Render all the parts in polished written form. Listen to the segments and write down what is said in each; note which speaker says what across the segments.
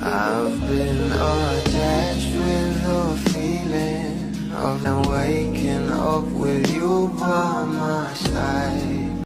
Speaker 1: I've been attached with the feeling of now waking up with you by my side.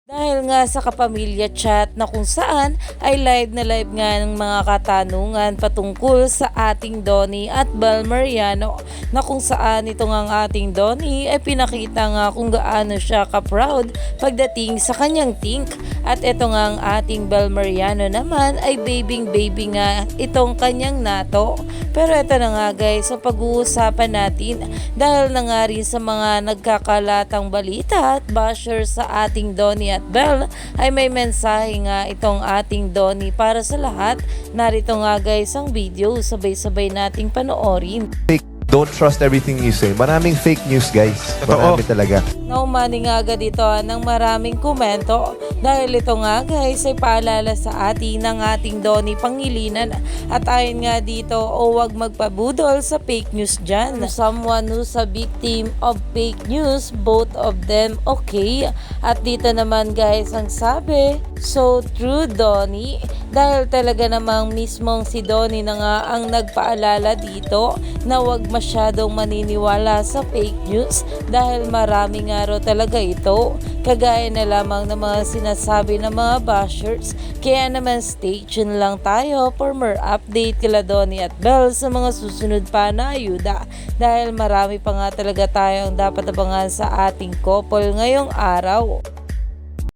Speaker 2: Dahil nga sa kapamilya chat na kung saan ay live na live nga ng mga katanungan patungkol sa ating Donnie at Bel Mariano, na kung saan ito nga ang ating Donnie ay pinakita nga kung gaano siya ka-proud pagdating sa kanyang think, at ito nga ang ating Bel Mariano naman ay baby nga itong kanyang nato. Pero ito na nga guys, sa pag-uusapan natin dahil na nga rin sa mga nagkakalatang balita at basher sa ating Donnie at Bel, ay may mensahe nga itong ating Donnie para sa lahat. Narito nga guys ang video, sabay-sabay nating panoorin.
Speaker 3: Don't trust everything you say. Maraming fake news, guys. Marami talaga.
Speaker 2: Naumani nga agad ito ng maraming komento dahil ito nga guys ay paalala sa atin ng ating Donnie Pangilinan, at ayon nga dito, huwag magpabudol sa fake news dyan. Someone who's a victim of fake news, both of them okay. At dito naman guys ang sabi, so true Donnie, dahil talaga namang mismong si Donnie na nga ang nagpaalala dito na huwag masyadong maniniwala sa fake news dahil marami nga raw talaga ito, kagaya na lamang ng mga sinasabi ng mga bashers. Kaya naman stay tuned lang tayo for more update kila Donnie at Bel sa mga susunod pa na ayuda, dahil marami pa nga talaga tayong dapat abangan sa ating couple ngayong araw.